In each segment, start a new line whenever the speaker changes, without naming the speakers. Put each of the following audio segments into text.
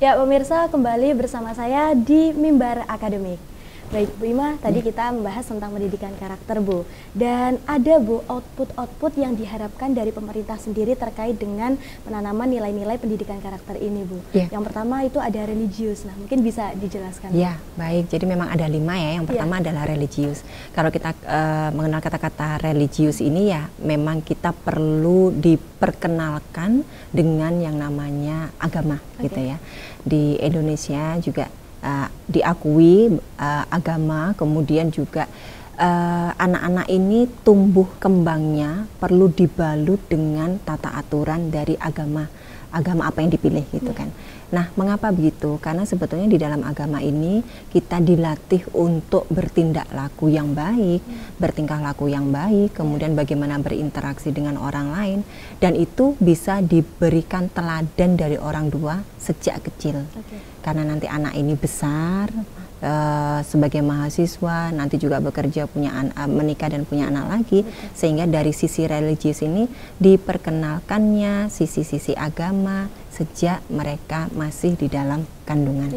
Ya pemirsa, kembali bersama saya di Mimbar Akademik. Baik Bu Ima, tadi kita membahas tentang pendidikan karakter Bu. Dan ada Bu, output yang diharapkan dari pemerintah sendiri terkait dengan penanaman nilai-nilai pendidikan karakter ini Bu. Yang pertama itu ada religius, nah mungkin bisa dijelaskan.
Ya, baik, jadi memang ada 5 ya. Yang pertama adalah religius. Kalau kita mengenal kata-kata religius ini ya memang kita perlu diperkenalkan dengan yang namanya agama gitu ya. Di Indonesia juga diakui agama, kemudian juga anak-anak ini tumbuh kembangnya perlu dibalut dengan tata aturan dari agama apa yang dipilih gitu kan. Nah, mengapa begitu? Karena sebetulnya di dalam agama ini kita dilatih untuk bertindak laku yang baik, bertingkah laku yang baik, kemudian bagaimana berinteraksi dengan orang lain, dan itu bisa diberikan teladan dari orang tua sejak kecil. Karena nanti anak ini besar sebagai mahasiswa, nanti juga bekerja, menikah dan punya anak lagi, sehingga dari sisi religius ini diperkenalkannya sisi-sisi agama sejak mereka masih di dalam kandungan.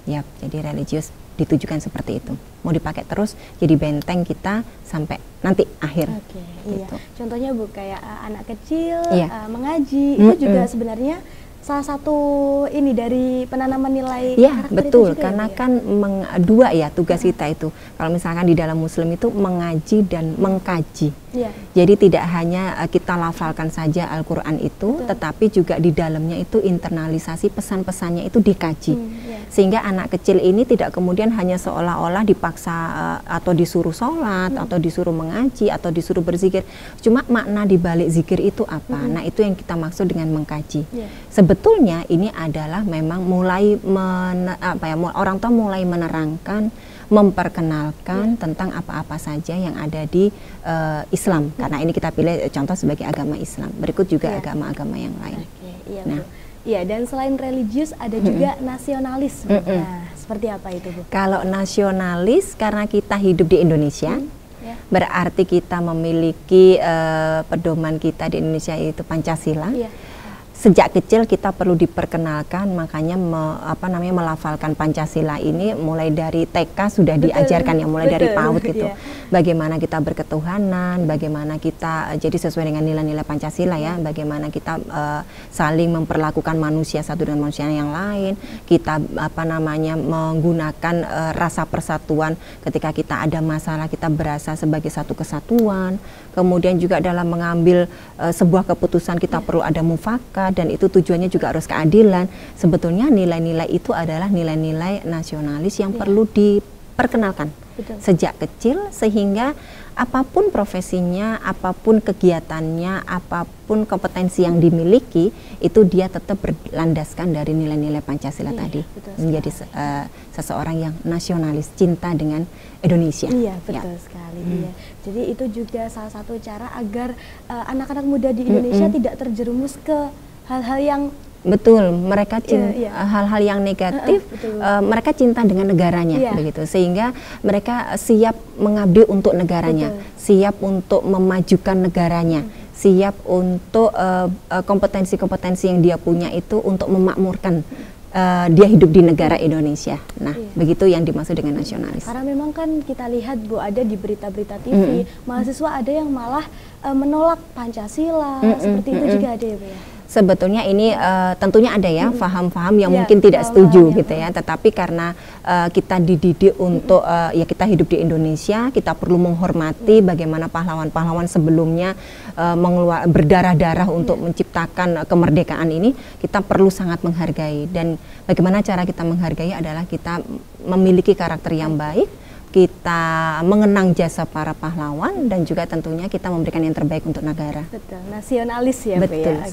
Ya, jadi religius ditujukan seperti itu. Mau dipakai terus jadi benteng kita sampai nanti akhir. Gitu.
Contohnya Bu, kayak anak kecil mengaji, itu juga sebenarnya salah satu ini dari penanaman nilai karakter
betul,
itu juga
karena
ya,
kan dua ya tugas kita itu. Kalau misalkan di dalam Muslim itu mengaji dan mengkaji. Jadi tidak hanya kita lafalkan saja Al-Quran itu, tetapi juga di dalamnya itu internalisasi pesan-pesannya itu dikaji. Sehingga anak kecil ini tidak kemudian hanya seolah-olah dipaksa atau disuruh sholat, atau disuruh mengaji, atau disuruh berzikir. Cuma makna di balik zikir itu apa? Nah, itu yang kita maksud dengan mengkaji. Sebetulnya ini adalah memang mulai orang tua mulai menerangkan, memperkenalkan tentang apa-apa saja yang ada di Islam. Karena ini kita pilih contoh sebagai agama Islam. Berikut juga agama-agama yang lain.
Iya, dan selain religius ada juga nasionalis. Nah, seperti apa itu Bu?
Kalau nasionalis karena kita hidup di Indonesia, berarti kita memiliki pedoman kita di Indonesia yaitu Pancasila. Sejak kecil kita perlu diperkenalkan, makanya melafalkan Pancasila ini mulai dari TK sudah diajarkan ya, mulai dari PAUD gitu. Bagaimana kita berketuhanan, bagaimana kita jadi sesuai dengan nilai-nilai Pancasila ya, bagaimana kita saling memperlakukan manusia satu dengan manusia yang lain, kita menggunakan rasa persatuan ketika kita ada masalah kita berasa sebagai satu kesatuan. Kemudian juga dalam mengambil sebuah keputusan kita perlu ada mufakat, dan itu tujuannya juga harus keadilan. Sebetulnya nilai-nilai itu adalah nilai-nilai nasionalis yang perlu diperkenalkan sejak kecil, sehingga apapun profesinya, apapun kegiatannya, apapun kompetensi yang dimiliki, itu dia tetap berlandaskan dari nilai-nilai Pancasila tadi. Menjadi seseorang yang nasionalis, cinta dengan Indonesia.
Iya, betul sekali. Jadi itu juga salah satu cara agar anak-anak muda di Indonesia tidak terjerumus ke hal-hal yang
mereka hal-hal yang negatif, mereka cinta dengan negaranya begitu, sehingga mereka siap mengabdi untuk negaranya, siap untuk memajukan negaranya, siap untuk kompetensi-kompetensi yang dia punya itu untuk memakmurkan dia hidup di negara Indonesia. Nah, begitu yang dimaksud dengan nasionalis.
Karena memang kan kita lihat Bu, ada di berita-berita TV, mahasiswa ada yang malah menolak Pancasila, seperti itu juga ada ya Bu ya?
Sebetulnya ini tentunya ada ya faham-faham yang mungkin tidak setuju gitu ya, tetapi karena kita dididik untuk kita hidup di Indonesia, kita perlu menghormati bagaimana pahlawan-pahlawan sebelumnya berdarah-darah untuk menciptakan kemerdekaan ini, kita perlu sangat menghargai. Dan bagaimana cara kita menghargai adalah kita memiliki karakter yang baik, kita mengenang jasa para pahlawan, dan juga tentunya kita memberikan yang terbaik untuk negara.
Betul, nasionalis ya Bu ya.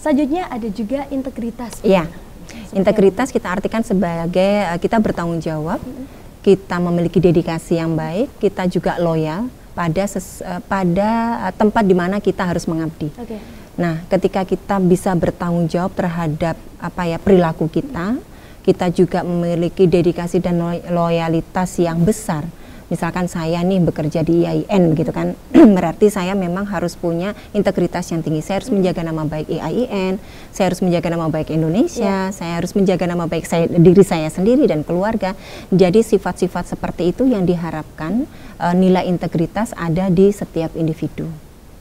Selanjutnya ada juga integritas.
Iya, integritas kita artikan sebagai kita bertanggung jawab, kita memiliki dedikasi yang baik, kita juga loyal pada tempat di mana kita harus mengabdi. Nah, ketika kita bisa bertanggung jawab terhadap perilaku kita, kita juga memiliki dedikasi dan loyalitas yang besar Misalkan saya nih bekerja di IAIN begitu kan, berarti saya memang harus punya integritas yang tinggi. Saya harus menjaga nama baik IAIN, saya harus menjaga nama baik Indonesia, saya harus menjaga nama baik diri saya sendiri dan keluarga. Jadi sifat-sifat seperti itu yang diharapkan nilai integritas ada di setiap individu.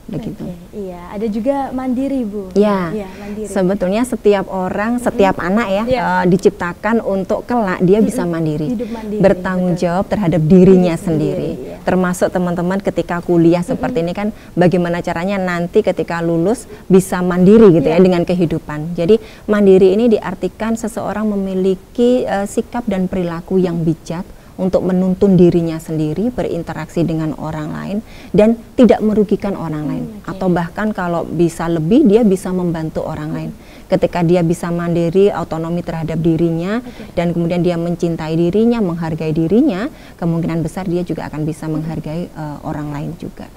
Begitu.
Iya, ada juga mandiri, Bu.
Ya,
mandiri.
Sebetulnya setiap orang, setiap anak ya, diciptakan untuk kelak dia bisa mandiri,
hidup mandiri,
bertanggung jawab terhadap dirinya sendiri. Termasuk teman-teman ketika kuliah seperti ini kan, bagaimana caranya nanti ketika lulus bisa mandiri gitu ya dengan kehidupan. Jadi mandiri ini diartikan seseorang memiliki sikap dan perilaku yang bijak untuk menuntun dirinya sendiri, berinteraksi dengan orang lain dan tidak merugikan orang lain, atau bahkan kalau bisa lebih dia bisa membantu orang lain. Ketika dia bisa mandiri, otonomi terhadap dirinya dan kemudian dia mencintai dirinya, menghargai dirinya, kemungkinan besar dia juga akan bisa menghargai orang lain juga.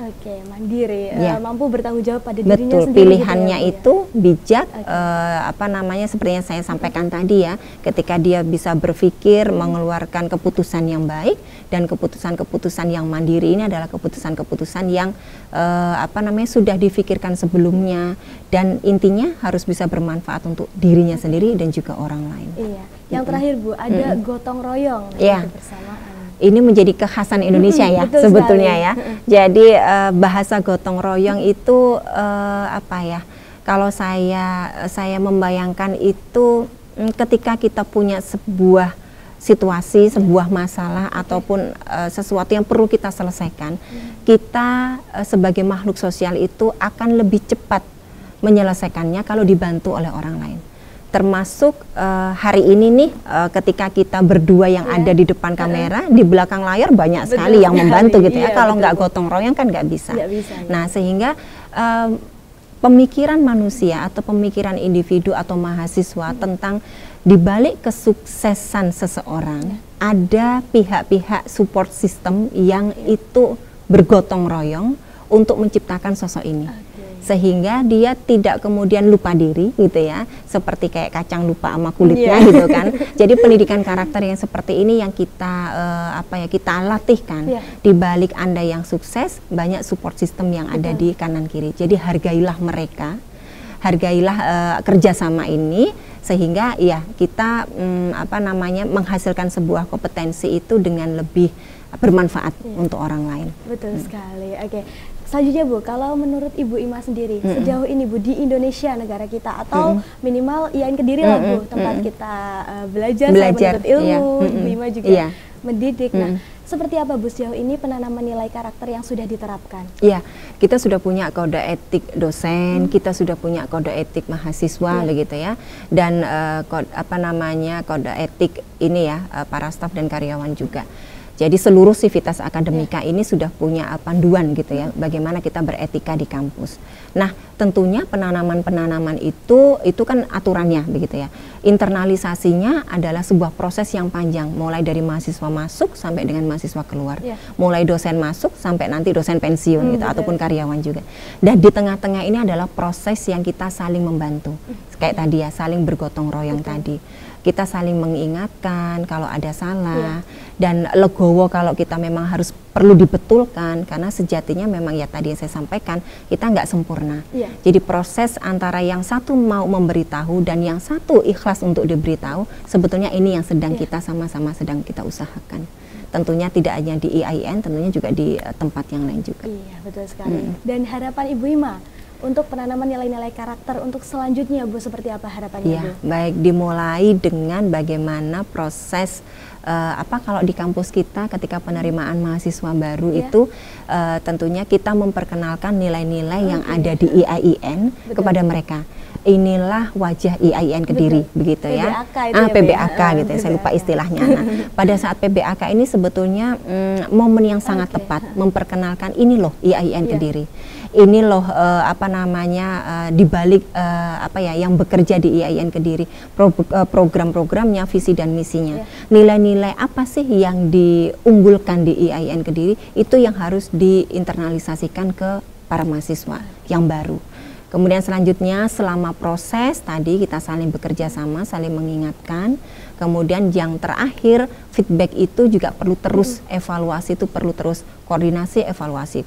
Mandiri, mampu bertanggung jawab pada dirinya sendiri.
Pilihannya gitu ya, itu bijak, seperti yang saya sampaikan tadi ya, ketika dia bisa berpikir, mengeluarkan keputusan yang baik, dan keputusan-keputusan yang mandiri ini adalah keputusan-keputusan yang sudah difikirkan sebelumnya, dan intinya harus bisa bermanfaat untuk dirinya sendiri dan juga orang lain.
Iya. Yang terakhir Bu, ada gotong royong kebersamaan.
Ini menjadi kekhasan Indonesia ya sebetulnya ya. Jadi bahasa gotong royong itu kalau saya membayangkan itu ketika kita punya sebuah situasi, sebuah masalah ataupun sesuatu yang perlu kita selesaikan, kita sebagai makhluk sosial itu akan lebih cepat menyelesaikannya kalau dibantu oleh orang lain. Termasuk hari ini nih ketika kita berdua yang ada di depan kamera, di belakang layar banyak sekali yang membantu gitu ya. Kalau nggak gotong royong kan nggak bisa. Nah sehingga pemikiran manusia atau pemikiran individu atau mahasiswa tentang dibalik kesuksesan seseorang ada pihak-pihak support system yang itu bergotong royong untuk menciptakan sosok ini. Sehingga dia tidak kemudian lupa diri gitu ya, seperti kayak kacang lupa sama kulitnya gitu kan. Jadi pendidikan karakter yang seperti ini yang kita kita latihkan. Di balik Anda yang sukses, banyak support system yang ada di kanan kiri. Jadi hargailah mereka, hargailah kerjasama ini, sehingga ya kita menghasilkan sebuah kompetensi itu dengan lebih bermanfaat untuk orang lain.
Betul sekali. Selanjutnya Bu, kalau menurut Ibu Ima sendiri, sejauh ini Bu di Indonesia negara kita atau minimal IAIN Kediri lah Bu, tempat kita belajar menuntut ilmu, Ibu Ima juga mendidik. Nah, seperti apa Bu sejauh ini penanaman nilai karakter yang sudah diterapkan? Iya,
kita sudah punya kode etik dosen, kita sudah punya kode etik mahasiswa begitu ya, dan kode etik ini ya para staf dan karyawan juga. Jadi seluruh sivitas akademika ini sudah punya panduan gitu ya, bagaimana kita beretika di kampus. Nah, tentunya penanaman-penanaman itu kan aturannya begitu ya. Internalisasinya adalah sebuah proses yang panjang, mulai dari mahasiswa masuk sampai dengan mahasiswa keluar. Mulai dosen masuk sampai nanti dosen pensiun gitu, ataupun karyawan juga. Dan di tengah-tengah ini adalah proses yang kita saling membantu. Kayak tadi ya, saling bergotong royong tadi. Kita saling mengingatkan kalau ada salah, dan legowo kalau kita memang harus perlu dibetulkan, karena sejatinya memang ya tadi yang saya sampaikan, kita nggak sempurna. Jadi proses antara yang satu mau memberitahu dan yang satu ikhlas untuk diberitahu, sebetulnya ini yang sedang kita sama-sama sedang kita usahakan. Tentunya tidak hanya di IAIN, tentunya juga di tempat yang lain juga.
Iya, betul sekali. Dan harapan Ibu Ima untuk penanaman nilai-nilai karakter untuk selanjutnya Bu, seperti apa harapannya Bu?
Baik, dimulai dengan bagaimana proses kalau di kampus kita ketika penerimaan mahasiswa baru itu tentunya kita memperkenalkan nilai-nilai yang ada di IAIN kepada mereka. Inilah wajah IAIN Kediri begitu ya. PBAK gitu ya, saya lupa istilahnya. Nah, pada saat PBAK ini sebetulnya momen yang sangat tepat memperkenalkan ini loh IAIN Kediri. Ini loh dibalik yang bekerja di IAIN Kediri, program-programnya, visi dan misinya. Nilai-nilai apa sih yang diunggulkan di IAIN Kediri, itu yang harus diinternalisasikan ke para mahasiswa yang baru. Kemudian selanjutnya selama proses tadi kita saling bekerja sama, saling mengingatkan. Kemudian yang terakhir feedback itu juga perlu terus evaluasi, itu perlu terus koordinasi evaluasi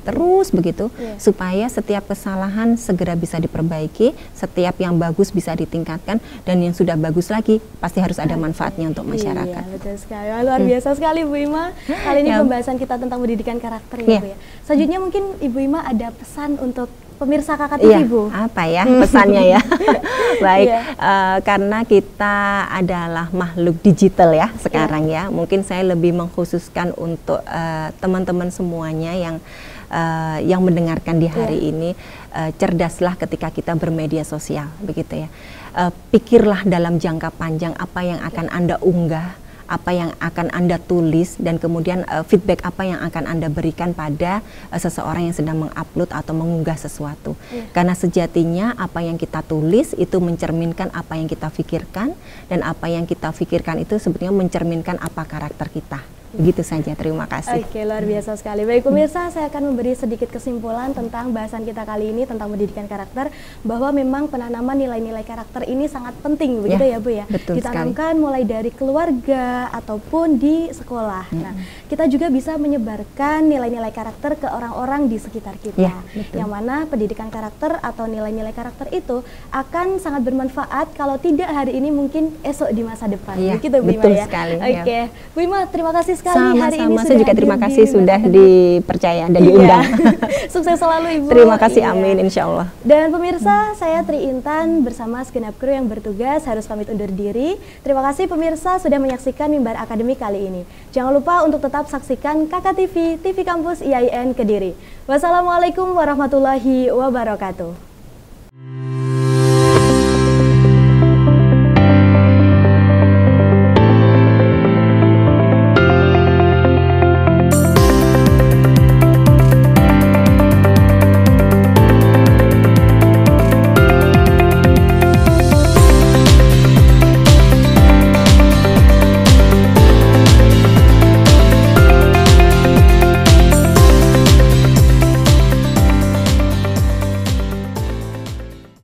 terus begitu supaya setiap kesalahan segera bisa diperbaiki, setiap yang bagus bisa ditingkatkan, dan yang sudah bagus lagi pasti harus ada manfaatnya untuk masyarakat.
Iya, betul sekali. Luar biasa sekali Bu Ima. Kali ini pembahasan kita tentang pendidikan karakter ya Bu ya. Selanjutnya mungkin Ibu Ima ada pesan untuk pemirsa Kakak TV, Bu.
Apa ya pesannya ya? Baik, karena kita adalah makhluk digital ya sekarang ya. Mungkin saya lebih mengkhususkan untuk teman-teman semuanya yang mendengarkan di hari ini, cerdaslah ketika kita bermedia sosial, begitu ya. Pikirlah dalam jangka panjang apa yang akan Anda unggah, apa yang akan Anda tulis, dan kemudian feedback apa yang akan Anda berikan pada seseorang yang sedang mengupload atau mengunggah sesuatu. Karena sejatinya apa yang kita tulis itu mencerminkan apa yang kita pikirkan, dan apa yang kita pikirkan itu sebetulnya mencerminkan apa karakter kita. Begitu saja, terima kasih.
Oke, luar biasa sekali. Baik pemirsa, saya akan memberi sedikit kesimpulan tentang bahasan kita kali ini tentang pendidikan karakter, bahwa memang penanaman nilai-nilai karakter ini sangat penting, begitu ya Bu ya. Ditanamkan mulai dari keluarga ataupun di sekolah. Nah, kita juga bisa menyebarkan nilai-nilai karakter ke orang-orang di sekitar kita. Yang mana pendidikan karakter atau nilai-nilai karakter itu akan sangat bermanfaat kalau tidak hari ini mungkin esok di masa depan. Begitu Bu Ima
betul
ya.
Sekali,
Oke, Bu Ima, terima kasih sekali hari ini.
Sama-sama, saya juga terima kasih sudah dipercaya dan diundang.
Sukses selalu Ibu.
Terima kasih, amin, insya Allah.
Dan pemirsa, saya Tri Intan bersama segenap kru yang bertugas harus pamit undur diri. Terima kasih pemirsa sudah menyaksikan Mimbar Akademik kali ini. Jangan lupa untuk tetap saksikan Kakak TV, TV Kampus IAIN Kediri. Wassalamualaikum warahmatullahi wabarakatuh.